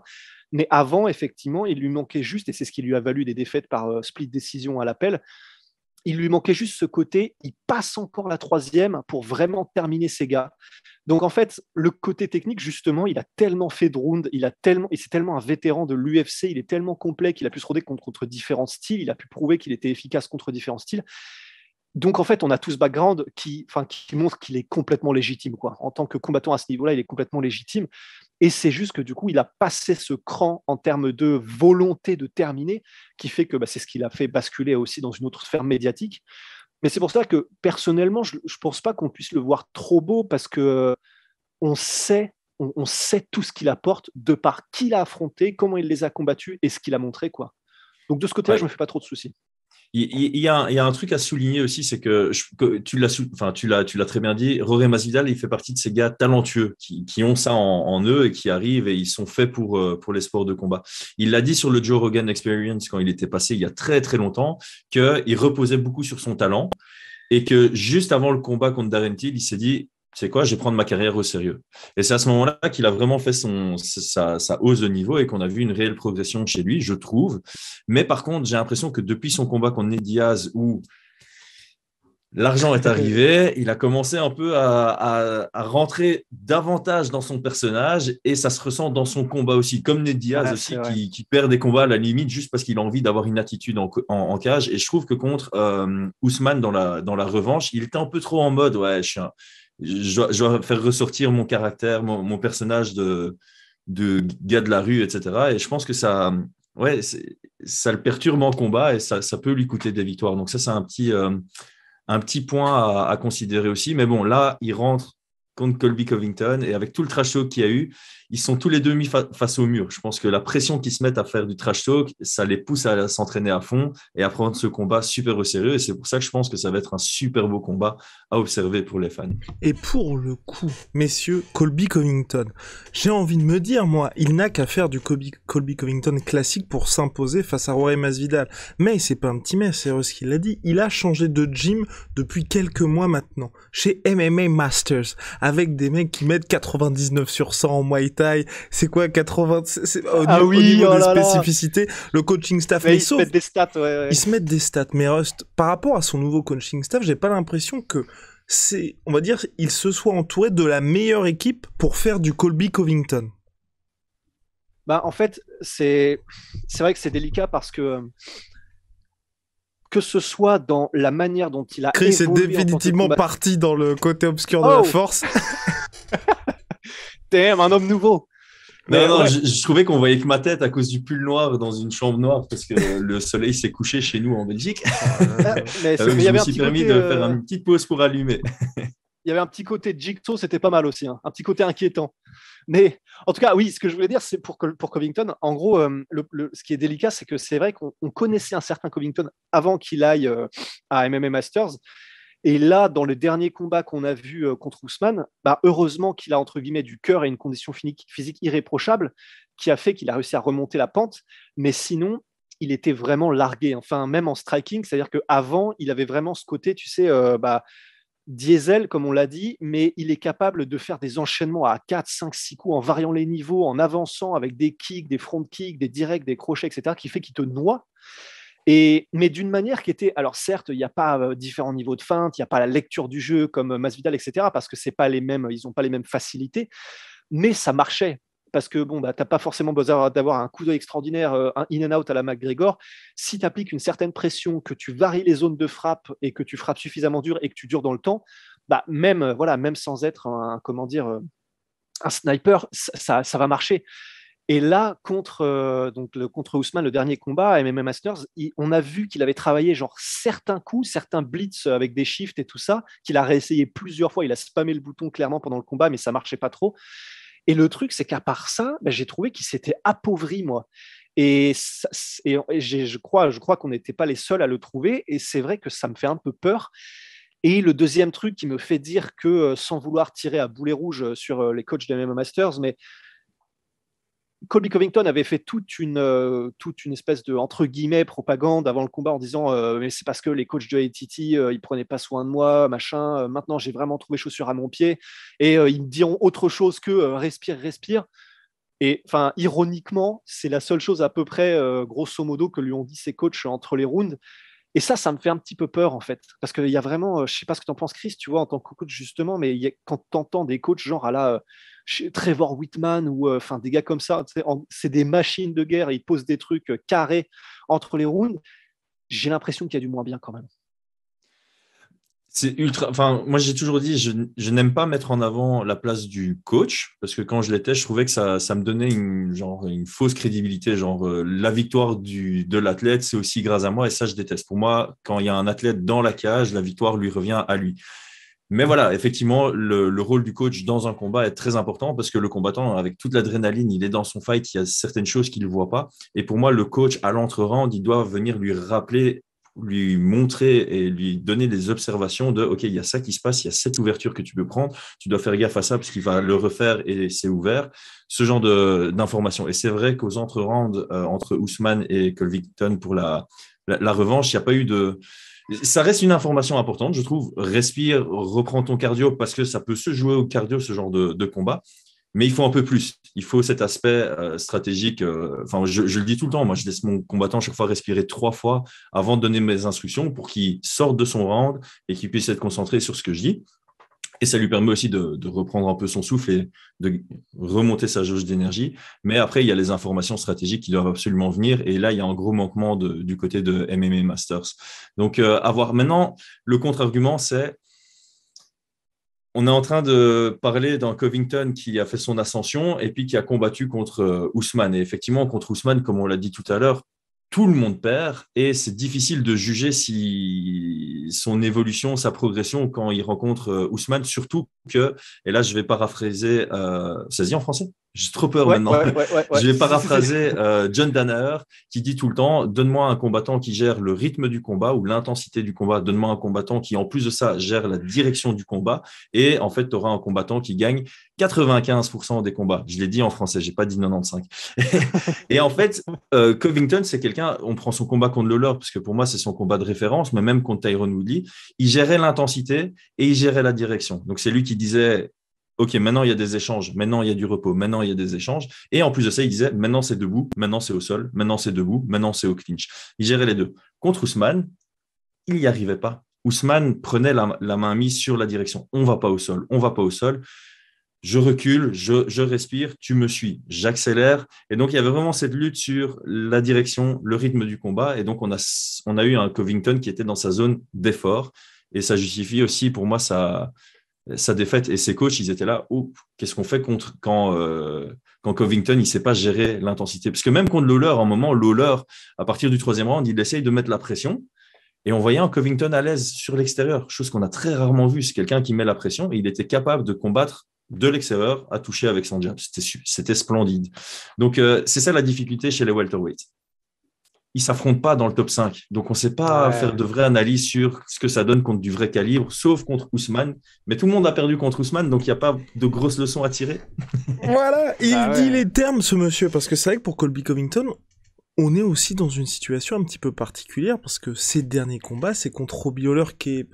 Mais avant, effectivement, il lui manquait juste, et c'est ce qui lui a valu des défaites par split décision à l'appel, il lui manquait juste ce côté, il passe encore la 3e pour vraiment terminer ses gars. Donc en fait, le côté technique, justement, il a tellement fait de rounds, c'est tellement un vétéran de l'UFC, il est tellement complet qu'il a pu se roder contre différents styles, il a pu prouver qu'il était efficace contre différents styles. Donc en fait, on a tout ce background qui montre qu'il est complètement légitime, quoi. En tant que combattant à ce niveau-là, il est complètement légitime. Et c'est juste que du coup, il a passé ce cran en termes de volonté de terminer, qui fait que c'est ce qui l'a fait basculer aussi dans une autre sphère médiatique. Mais c'est pour ça que personnellement, je ne pense pas qu'on puisse le voir trop beau parce que on sait tout ce qu'il apporte de par qui il a affronté, comment il les a combattus et ce qu'il a montré, quoi. Donc de ce côté-là, je ne me fais pas trop de soucis. Il y a un truc à souligner aussi, c'est que, tu l'as très bien dit, Jorge Masvidal, il fait partie de ces gars talentueux qui ont ça en eux et qui arrivent et ils sont faits pour les sports de combat. Il l'a dit sur le Joe Rogan Experience quand il était passé il y a très très longtemps, qu'il reposait beaucoup sur son talent et que juste avant le combat contre Darren Till, il s'est dit, c'est quoi, je vais prendre ma carrière au sérieux. Et c'est à ce moment-là qu'il a vraiment fait sa hausse de niveau et qu'on a vu une réelle progression chez lui, je trouve. Mais par contre, j'ai l'impression que depuis son combat contre Nate Diaz, où l'argent est arrivé, il a commencé un peu à rentrer davantage dans son personnage et ça se ressent dans son combat aussi, comme Nate Diaz aussi, qui perd des combats à la limite juste parce qu'il a envie d'avoir une attitude en cage. Et je trouve que contre Ousmane dans la revanche, il était un peu trop en mode, ouais, je dois faire ressortir mon caractère, mon personnage de gars de la rue, etc. Et je pense que ça le perturbe en combat et ça peut lui coûter des victoires. Donc ça, c'est un petit point à considérer aussi. Mais bon, là, il rentre contre Colby Covington et avec tout le trash talk qu'il y a eu, ils sont tous les deux mis face au mur. Je pense que la pression qu'ils se mettent à faire du trash talk, ça les pousse à s'entraîner à fond et à prendre ce combat super au sérieux. Et c'est pour ça que je pense que ça va être un super beau combat à observer pour les fans. Et pour le coup, messieurs, Colby Covington, j'ai envie de me dire, moi, il n'a qu'à faire du Colby Covington classique pour s'imposer face à Jorge Masvidal. Mais c'est pas un petit mais, c'est ce qu'il a dit. Il a changé de gym depuis quelques mois maintenant, chez MMA Masters, avec des mecs qui mettent 99 sur 100 en Muay Thai. C'est quoi 80 au niveau des spécificités, le coaching staff. Mais ils se mettent des stats, Ils se mettent des stats. Mais Rust, par rapport à son nouveau coaching staff, j'ai pas l'impression que on va dire, il se soit entouré de la meilleure équipe pour faire du Colby Covington. En fait, c'est vrai que c'est délicat parce que ce soit dans la manière dont il a Chris est définitivement parti dans le côté obscur de la force. Damn, un homme nouveau. Non, je trouvais qu'on voyait que ma tête à cause du pull noir dans une chambre noire parce que le soleil s'est couché chez nous en Belgique. Mais je me suis permis de faire une petite pause pour allumer. Il y avait un petit côté Jigsaw, c'était pas mal aussi, hein. Un petit côté inquiétant. Mais en tout cas, oui, ce que je voulais dire, c'est pour Covington, en gros, ce qui est délicat, c'est que c'est vrai qu'on connaissait un certain Covington avant qu'il aille à MMA Masters. Et là, dans le dernier combat qu'on a vu contre Ousmane, heureusement qu'il a entre guillemets du cœur et une condition physique irréprochable qui a fait qu'il a réussi à remonter la pente. Mais sinon, il était vraiment largué. Enfin, même en striking, c'est-à-dire qu'avant, il avait vraiment ce côté, tu sais, diesel, comme on l'a dit, mais il est capable de faire des enchaînements à 4, 5, 6 coups en variant les niveaux, en avançant avec des kicks, des front kicks, des directs, des crochets, etc., qui fait qu'il te noie. Mais d'une manière qui était, alors certes, il n'y a pas différents niveaux de feinte, il n'y a pas la lecture du jeu comme Masvidal, etc., parce que c'est pas les mêmes, ils n'ont pas les mêmes facilités, mais ça marchait. Parce que tu n'as pas forcément besoin d'avoir un coup d'œil extraordinaire, un in and out à la McGregor. Si tu appliques une certaine pression, que tu varies les zones de frappe et que tu frappes suffisamment dur et que tu dures dans le temps, même sans être un sniper, ça va marcher. Et là, contre Ousmane, le dernier combat à MMA Masters, on a vu qu'il avait travaillé genre certains coups, certains blitz avec des shifts et tout ça, qu'il a réessayé plusieurs fois. Il a spammé le bouton clairement pendant le combat, mais ça marchait pas trop. Et le truc, c'est qu'à part ça, j'ai trouvé qu'il s'était appauvri, moi. Et je crois qu'on n'était pas les seuls à le trouver. Et c'est vrai que ça me fait un peu peur. Et le deuxième truc qui me fait dire que, sans vouloir tirer à boulet rouge sur les coachs de MMA Masters, mais Colby Covington avait fait toute une espèce de, entre guillemets, propagande avant le combat en disant mais c'est parce que les coachs de ATT, ils prenaient pas soin de moi, machin. Maintenant, j'ai vraiment trouvé chaussure à mon pied. Et ils me diront autre chose que respire, respire. Et enfin, ironiquement, c'est la seule chose à peu près, grosso modo, que lui ont dit ses coachs entre les rounds. Et ça me fait un petit peu peur, en fait. Parce qu'il y a vraiment, je sais pas ce que tu en penses, Chris, tu vois, en tant que coach, justement, mais quand tu entends des coachs genre à la Trevor Whitman ou enfin des gars comme ça, c'est des machines de guerre, ils posent des trucs carrés entre les rounds, j'ai l'impression qu'il y a du moins bien quand même. C'est ultra. Enfin, moi, j'ai toujours dit, je n'aime pas mettre en avant la place du coach parce que quand je l'étais, je trouvais que ça me donnait une fausse crédibilité. Genre, la victoire de l'athlète, c'est aussi grâce à moi et ça, je déteste. Pour moi, quand il y a un athlète dans la cage, la victoire lui revient à lui. Mais voilà, effectivement, le rôle du coach dans un combat est très important parce que le combattant, avec toute l'adrénaline, il est dans son fight, il y a certaines choses qu'il ne voit pas. Et pour moi, le coach, à l'entre-round, il doit venir lui rappeler, lui montrer et lui donner des observations de OK, il y a ça qui se passe, il y a cette ouverture que tu peux prendre, tu dois faire gaffe à ça parce qu'il va le refaire et c'est ouvert. Ce genre d'informations. Et c'est vrai qu'aux entre-rounds, entre Ousmane et Covington pour la revanche, il n'y a pas eu de. Ça reste une information importante, je trouve. Respire, reprends ton cardio parce que ça peut se jouer au cardio, ce genre de combat. Mais il faut un peu plus. Il faut cet aspect stratégique. Enfin, je le dis tout le temps. Moi, je laisse mon combattant chaque fois respirer 3 fois avant de donner mes instructions pour qu'il sorte de son round et qu'il puisse être concentré sur ce que je dis. Et ça lui permet aussi de reprendre un peu son souffle et de remonter sa jauge d'énergie. Mais après, il y a les informations stratégiques qui doivent absolument venir. Et là, il y a un gros manquement du côté de MMA Masters. Donc, avoir maintenant, le contre-argument, c'est on est en train de parler d'un Covington qui a fait son ascension et puis qui a combattu contre Ousmane. Et effectivement, contre Ousmane, comme on l'a dit tout à l'heure, tout le monde perd et c'est difficile de juger si son évolution, sa progression quand il rencontre Ousmane, surtout que, et là je vais paraphraser, ça se dit en français? J'ai trop peur maintenant. Ouais. Je vais paraphraser John Danaher qui dit tout le temps, donne-moi un combattant qui gère le rythme du combat ou l'intensité du combat, donne-moi un combattant qui en plus de ça gère la direction du combat et en fait tu auras un combattant qui gagne 95% des combats. Je l'ai dit en français, j'ai pas dit 95. Et en fait, Covington, c'est quelqu'un, on prend son combat contre Lawler, parce que pour moi, c'est son combat de référence, mais même contre Tyron Woodley, il gérait l'intensité et il gérait la direction. Donc, c'est lui qui disait, OK, maintenant, il y a des échanges, maintenant, il y a du repos, maintenant, il y a des échanges. Et en plus de ça, il disait, maintenant, c'est debout, maintenant, c'est au sol, maintenant, c'est debout, maintenant, c'est au clinch. Il gérait les deux. Contre Ousmane, il n'y arrivait pas. Ousmane prenait la main mise sur la direction. On ne va pas au sol, on ne va pas au sol. Je recule, je respire, tu me suis, j'accélère. Et donc, il y avait vraiment cette lutte sur la direction, le rythme du combat. Et donc, on a eu un Covington qui était dans sa zone d'effort. Et ça justifie aussi, pour moi, sa défaite. Et ses coachs, ils étaient là, oh, qu'est-ce qu'on fait quand Covington, il ne sait pas gérer l'intensité? Parce que même contre Lawler, à un moment, Lawler, à partir du 3e round, il essaye de mettre la pression. Et on voyait un Covington à l'aise sur l'extérieur, chose qu'on a très rarement vue. C'est quelqu'un qui met la pression et il était capable de combattre de l'extérieur à toucher avec son jab. C'était splendide. Donc, c'est ça la difficulté chez les welterweights. Ils ne s'affrontent pas dans le top 5. Donc, on ne sait pas faire de vraie analyse sur ce que ça donne contre du vrai calibre, sauf contre Ousmane. Mais tout le monde a perdu contre Ousmane, donc il n'y a pas de grosses leçons à tirer. Voilà, il dit les termes, ce monsieur, parce que c'est vrai que pour Colby Covington, on est aussi dans une situation un petit peu particulière, parce que ses derniers combats, c'est contre Robbie Lawler, qui est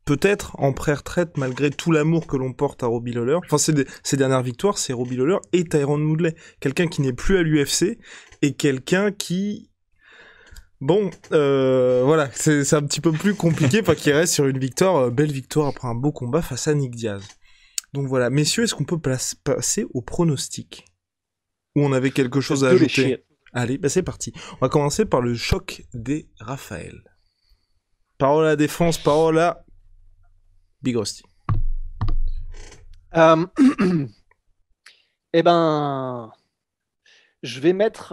peut-être en pré-retraite, malgré tout l'amour que l'on porte à Robbie Lawler. Enfin, ses dernières victoires, c'est Robbie Lawler et Tyron Woodley. Quelqu'un qui n'est plus à l'UFC, et quelqu'un qui... Bon, voilà, c'est un petit peu plus compliqué, enfin, qui reste sur une victoire, belle victoire après un beau combat face à Nick Diaz. Donc voilà, messieurs, est-ce qu'on peut passer au pronostic? Ou on avait quelque chose à ajouter? Allez, bah c'est parti. On va commencer par le choc des Raphaël. Parole à la défense, parole à Big Rusty. Eh ben, je vais mettre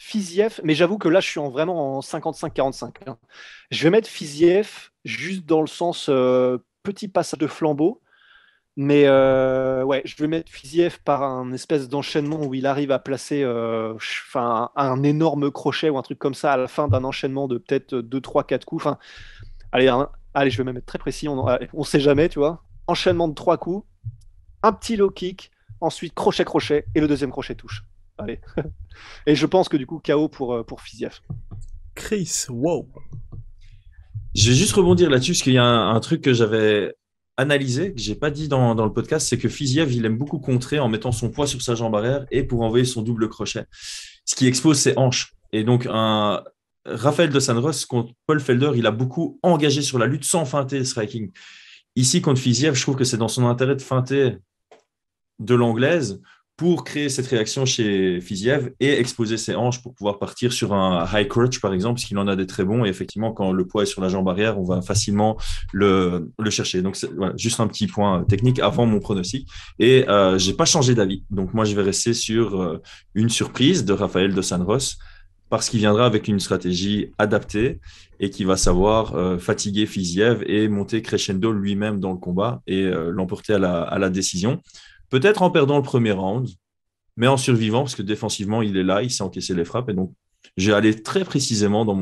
Fiziev, mais j'avoue que là, je suis vraiment en 55-45. Hein. Je vais mettre Fiziev juste dans le sens petit passage de flambeau, Mais ouais, je vais mettre Fiziev par un espèce d'enchaînement où il arrive à placer un énorme crochet ou un truc comme ça à la fin d'un enchaînement de peut-être 2, 3, 4 coups. Enfin, allez, je vais même être très précis, on sait jamais, tu vois. Enchaînement de 3 coups, un petit low kick, ensuite crochet, et le deuxième crochet touche. Allez. Et je pense que du coup, KO pour Fiziev. Chris, wow. Je vais juste rebondir là-dessus, parce qu'il y a un truc que j'avais analysé, que j'ai pas dit dans le podcast, c'est que Fiziev, il aime beaucoup contrer en mettant son poids sur sa jambe arrière et pour envoyer son double crochet, ce qui expose ses hanches. Et donc, Raphaël dos Anjos contre Paul Felder, il a beaucoup engagé sur la lutte sans feinter le striking. Ici, contre Fiziev, je trouve que c'est dans son intérêt de feinter de l'anglaise pour créer cette réaction chez Fiziev et exposer ses hanches pour pouvoir partir sur un high crotch, par exemple, parce qu'il en a des très bons. Et effectivement, quand le poids est sur la jambe arrière, on va facilement le chercher. Donc, voilà, juste un petit point technique avant mon pronostic. Et j'ai pas changé d'avis. Donc, moi, je vais rester sur une surprise de Raphaël dos Anjos parce qu'il viendra avec une stratégie adaptée et qui va savoir fatiguer Fiziev et monter crescendo lui-même dans le combat et l'emporter à la décision. Peut-être en perdant le premier round, mais en survivant, parce que défensivement, il est là, il sait encaisser les frappes. Et donc, j'ai allé très précisément dans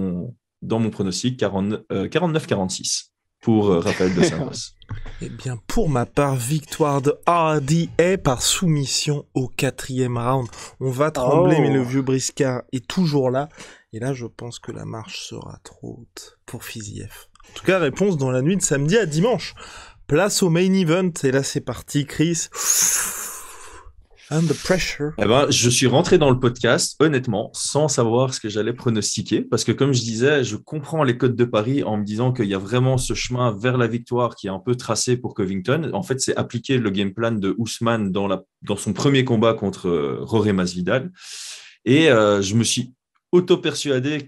mon pronostic, 49-46 pour Raphaël dos Anjos. Eh bien, pour ma part, victoire de RDA par soumission au 4e round. On va trembler, mais le vieux briscard est toujours là. Et là, je pense que la marche sera trop haute pour Fiziev. En tout cas, réponse dans la nuit de samedi à dimanche. Place au main event, et là c'est parti, Chris. Under pressure. Eh ben, je suis rentré dans le podcast, honnêtement, sans savoir ce que j'allais pronostiquer, parce que comme je disais, je comprends les codes de Paris en me disant qu'il y a vraiment ce chemin vers la victoire qui est un peu tracé pour Covington. En fait, c'est appliquer le game plan de Ousmane dans son premier combat contre Jorge Masvidal. Et je me suis auto-persuadé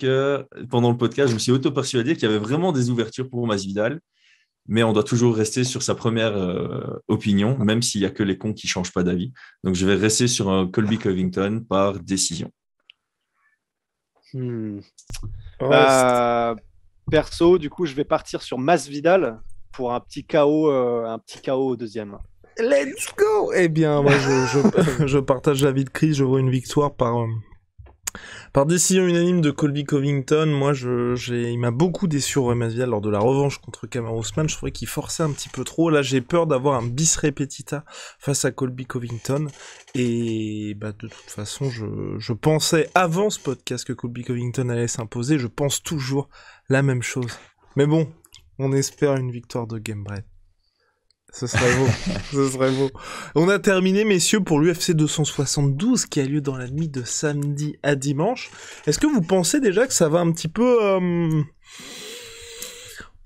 pendant le podcast, qu'il y avait vraiment des ouvertures pour Masvidal. Mais on doit toujours rester sur sa première opinion, même s'il n'y a que les cons qui ne changent pas d'avis. Donc, je vais rester sur un Colby Covington par décision. Perso, du coup, je vais partir sur Masvidal pour un petit KO au deuxième. Let's go. Eh bien, moi, je partage l'avis de Chris. Je vois une victoire par décision unanime de Colby Covington. Moi, il m'a beaucoup déçu Jorge Masvidal lors de la revanche contre Kamaru Usman. Je trouvais qu'il forçait un petit peu trop. Là, j'ai peur d'avoir un bis repetita face à Colby Covington. Et de toute façon, je pensais avant ce podcast que Colby Covington allait s'imposer. Je pense toujours la même chose. Mais bon, on espère une victoire de Gamebred. Ce serait beau, ce serait beau. On a terminé, messieurs, pour l'UFC 272 qui a lieu dans la nuit de samedi à dimanche. Est-ce que vous pensez déjà que ça va un petit peu, on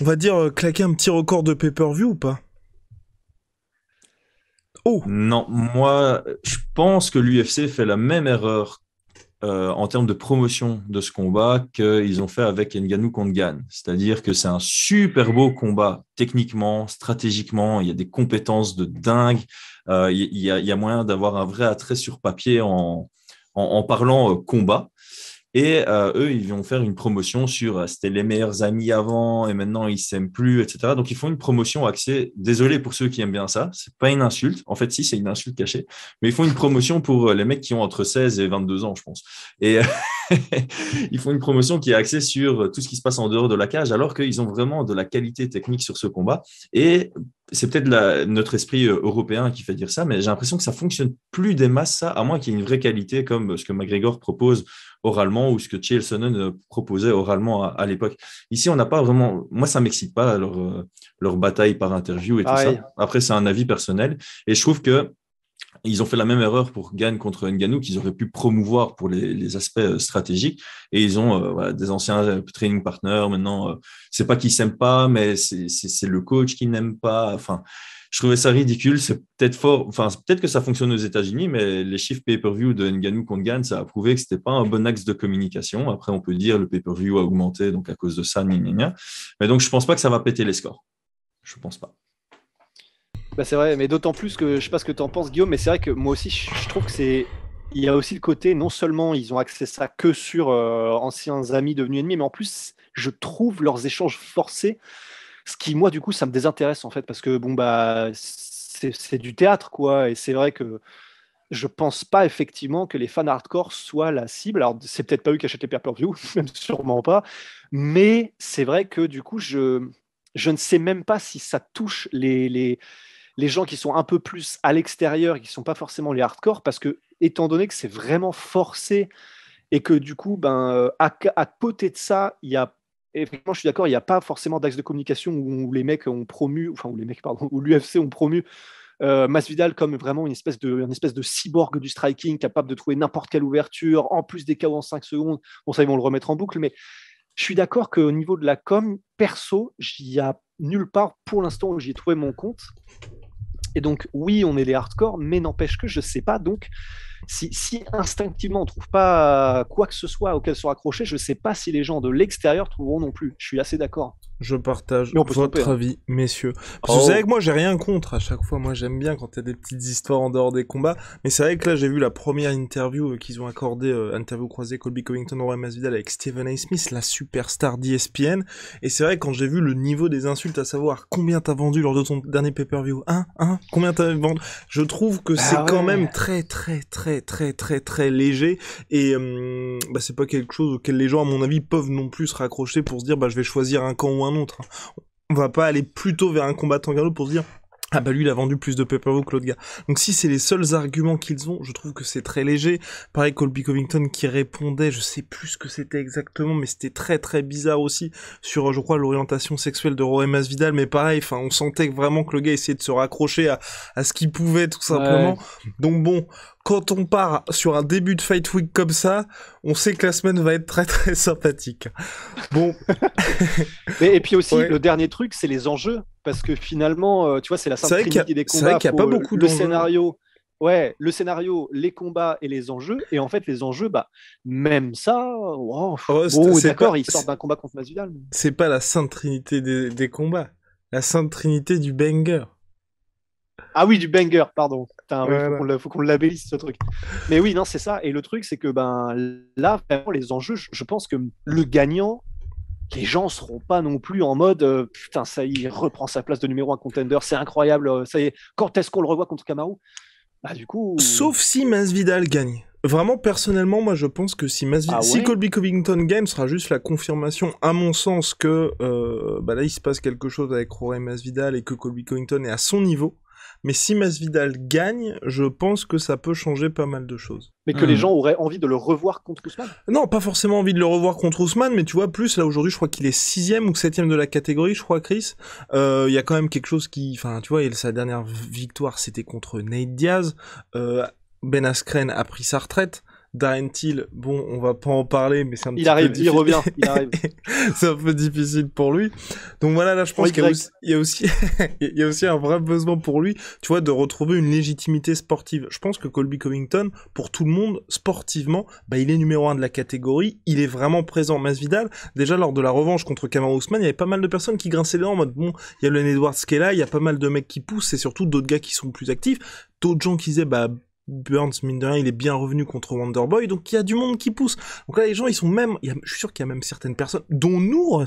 va dire, claquer un petit record de pay-per-view ou pas ? Oh ! Non, moi, je pense que l'UFC fait la même erreur en termes de promotion de ce combat qu'ils ont fait avec Ngannou contre Gane. C'est-à-dire que c'est un super beau combat techniquement, stratégiquement, il y a des compétences de dingue, il y a moyen d'avoir un vrai attrait sur papier en parlant combat. Et eux, ils vont faire une promotion sur c'était les meilleurs amis avant et maintenant ils s'aiment plus, etc. Donc ils font une promotion axée. Désolé pour ceux qui aiment bien ça, c'est pas une insulte. En fait, si, c'est une insulte cachée. Mais ils font une promotion pour les mecs qui ont entre 16 et 22 ans, je pense. Et ils font une promotion qui est axée sur tout ce qui se passe en dehors de la cage, alors qu'ils ont vraiment de la qualité technique sur ce combat. Et c'est peut-être notre esprit européen qui fait dire ça, mais j'ai l'impression que ça fonctionne plus des masses, ça, à moins qu'il y ait une vraie qualité comme ce que McGregor propose oralement ou ce que Chael Sonnen proposait oralement à l'époque. Ici, on n'a pas vraiment... Moi, ça ne m'excite pas, leur bataille par interview et tout ça. Après, c'est un avis personnel. Et je trouve que ils ont fait la même erreur pour Gane contre Ngannou qu'ils auraient pu promouvoir pour les aspects stratégiques. Et ils ont des anciens training partners. Maintenant, c'est pas qu'ils s'aiment pas, mais c'est le coach qui n'aime pas. Enfin, je trouvais ça ridicule. C'est peut-être fort. Enfin, peut-être que ça fonctionne aux États-Unis, mais les chiffres pay-per-view de Ngannou contre Gane, ça a prouvé que c'était pas un bon axe de communication. Après, on peut dire le pay-per-view a augmenté, donc à cause de ça, gna. Mais donc, je pense pas que ça va péter les scores. Je pense pas. C'est vrai, mais d'autant plus que je sais pas ce que tu en penses, Guillaume, mais c'est vrai que moi aussi, je trouve que il y a aussi le côté, non seulement ils ont accès ça que sur anciens amis devenus ennemis, mais en plus, je trouve leurs échanges forcés, ce qui, moi, du coup, ça me désintéresse en fait, parce que c'est du théâtre, quoi. Et c'est vrai que je pense pas effectivement que les fans hardcore soient la cible. Alors, c'est peut-être pas eux qui achètent les pay-per-view, même sûrement pas. Mais c'est vrai que du coup, je ne sais même pas si ça touche les gens qui sont un peu plus à l'extérieur, qui sont pas forcément les hardcore, parce que étant donné que c'est vraiment forcé et que du coup, à côté de ça, il y a effectivement, je suis d'accord, il n'y a pas forcément d'axe de communication où les mecs ont promu, enfin où les mecs, pardon, où l'UFC ont promu Masvidal comme vraiment une espèce de cyborg du striking, capable de trouver n'importe quelle ouverture, en plus des KO en 5 secondes. Bon, ça, ils vont le remettre en boucle, mais je suis d'accord qu'au niveau de la com, perso, il n'y a nulle part pour l'instant où j'y ai trouvé mon compte. Et donc, oui, on est les hardcore, mais n'empêche que je ne sais pas. Donc, si instinctivement on ne trouve pas quoi que ce soit auquel se raccrocher, je ne sais pas si les gens de l'extérieur trouveront non plus. Je suis assez d'accord. Je partage Mais on peut se votre tromper, hein. avis, messieurs. Parce que vous savez que moi, j'ai rien contre à chaque fois. Moi, j'aime bien quand il y a des petites histoires en dehors des combats. Mais c'est vrai que là, j'ai vu la première interview qu'ils ont accordée, interview croisée Colby Covington, Roy Masvidal avec Stephen A. Smith, la superstar d'ESPN. Et c'est vrai, quand j'ai vu le niveau des insultes, à savoir combien t'as vendu lors de ton dernier pay-per-view, combien t'as vendu, je trouve que c'est quand même très, très, très, très, très, très léger. Et c'est pas quelque chose auquel les gens, à mon avis, peuvent non plus se raccrocher pour se dire, je vais choisir un camp ou un autre. On va pas aller plutôt vers un combattant qu'un autre pour se dire lui il a vendu plus de pay-per-view que l'autre gars. Donc si c'est les seuls arguments qu'ils ont, je trouve que c'est très léger. Pareil, Colby Covington qui répondait, je sais plus ce que c'était exactement, mais c'était très très bizarre aussi sur, je crois, l'orientation sexuelle de Roy Masvidal, mais pareil, on sentait vraiment que le gars essayait de se raccrocher à ce qu'il pouvait tout simplement. Ouais. Donc bon, quand on part sur un début de Fight Week comme ça, on sait que la semaine va être très très sympathique. Bon. Et puis aussi, le dernier truc, c'est les enjeux. Parce que finalement, tu vois, c'est la sainte trinité des combats. C'est vrai qu'il n'y a pas beaucoup le scénario, le scénario, les combats et les enjeux. Et en fait, les enjeux, même ça, d'accord, ils sortent d'un combat contre Masvidal. Mais... C'est pas la sainte trinité des combats. La sainte trinité du banger. Ah oui, du banger, pardon. Putain, voilà. Faut qu'on labellise ce truc. Mais oui, non, c'est ça. Et le truc, c'est que là, vraiment, les enjeux, je pense que le gagnant, les gens seront pas non plus en mode putain, ça y est, il reprend sa place de numéro 1 contender, c'est incroyable, ça y est, quand est-ce qu'on le revoit contre Kamaru? Du coup... Sauf si Masvidal gagne. Vraiment, personnellement, moi, je pense que si Colby Covington gagne, ce sera juste la confirmation, à mon sens, que là, il se passe quelque chose avec Rory Masvidal et que Colby Covington est à son niveau. Mais si Masvidal gagne, je pense que ça peut changer pas mal de choses. Mais que les gens auraient envie de le revoir contre Ousmane? Non, pas forcément envie de le revoir contre Ousmane, mais tu vois, plus, là, aujourd'hui, je crois qu'il est 6e ou 7e de la catégorie, je crois, Chris. Il y a quand même quelque chose qui... Enfin, tu vois, sa dernière victoire, c'était contre Nate Diaz. Ben Askren a pris sa retraite. Darren Till, bon, on va pas en parler, mais c'est un petit peu difficile. Il revient, il arrive. C'est un peu difficile pour lui. Donc voilà, là, je pense qu'il y a aussi un vrai besoin pour lui, tu vois, de retrouver une légitimité sportive. Je pense que Colby Covington, pour tout le monde, sportivement, il est numéro 1 de la catégorie, il est vraiment présent. Masvidal, déjà, lors de la revanche contre Kamaru Usman, il y avait pas mal de personnes qui grinçaient les dents en mode, bon, il y a Leon Edwards qui est là, il y a pas mal de mecs qui poussent, et surtout d'autres gars qui sont plus actifs, d'autres gens qui disaient, Burns, mine de rien, il est bien revenu contre Wonderboy, donc il y a du monde qui pousse. Donc là, les gens, ils sont même, je suis sûr qu'il y a même certaines personnes, dont nous,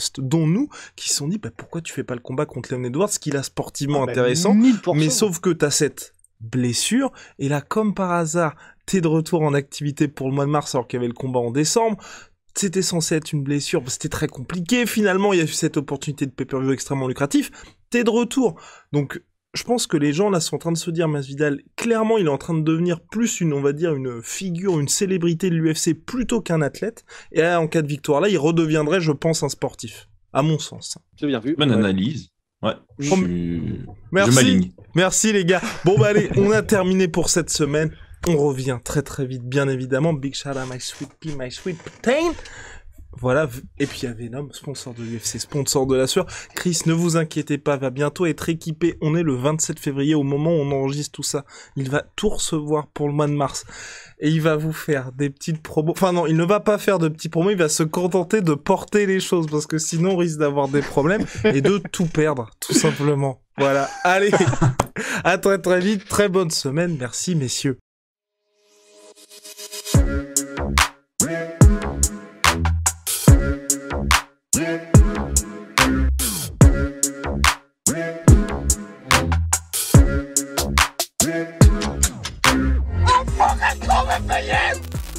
qui se sont dit, pourquoi tu fais pas le combat contre Leon Edwards, ce qu'il a sportivement intéressant, 1000%. Mais sauf que t'as cette blessure, et là, comme par hasard, t'es de retour en activité pour le mois de mars, alors qu'il y avait le combat en décembre. C'était censé être une blessure, c'était très compliqué, finalement, il y a eu cette opportunité de pay-per-view extrêmement lucratif, t'es de retour. Donc, je pense que les gens là sont en train de se dire, Masvidal, clairement, il est en train de devenir plus une figure, une célébrité de l'UFC plutôt qu'un athlète. Et là, en cas de victoire là, il redeviendrait, je pense, un sportif. À mon sens. C'est bien vu. Bonne analyse. Ouais. Merci. Je m'aligne. Merci les gars. Bon allez, on a terminé pour cette semaine. On revient très très vite, bien évidemment. Big shout out my sweet pea, my sweet protein. Voilà, et puis il y a Venom, sponsor de l'UFC, sponsor de la sueur. Chris, ne vous inquiétez pas, va bientôt être équipé. On est le 27 février, au moment où on enregistre tout ça. Il va tout recevoir pour le mois de mars. Et il va vous faire des petites promos. Enfin non, il ne va pas faire de petits promos, il va se contenter de porter les choses, parce que sinon on risque d'avoir des problèmes et de tout perdre, tout simplement. Voilà, allez, à très très vite, très bonne semaine, merci messieurs.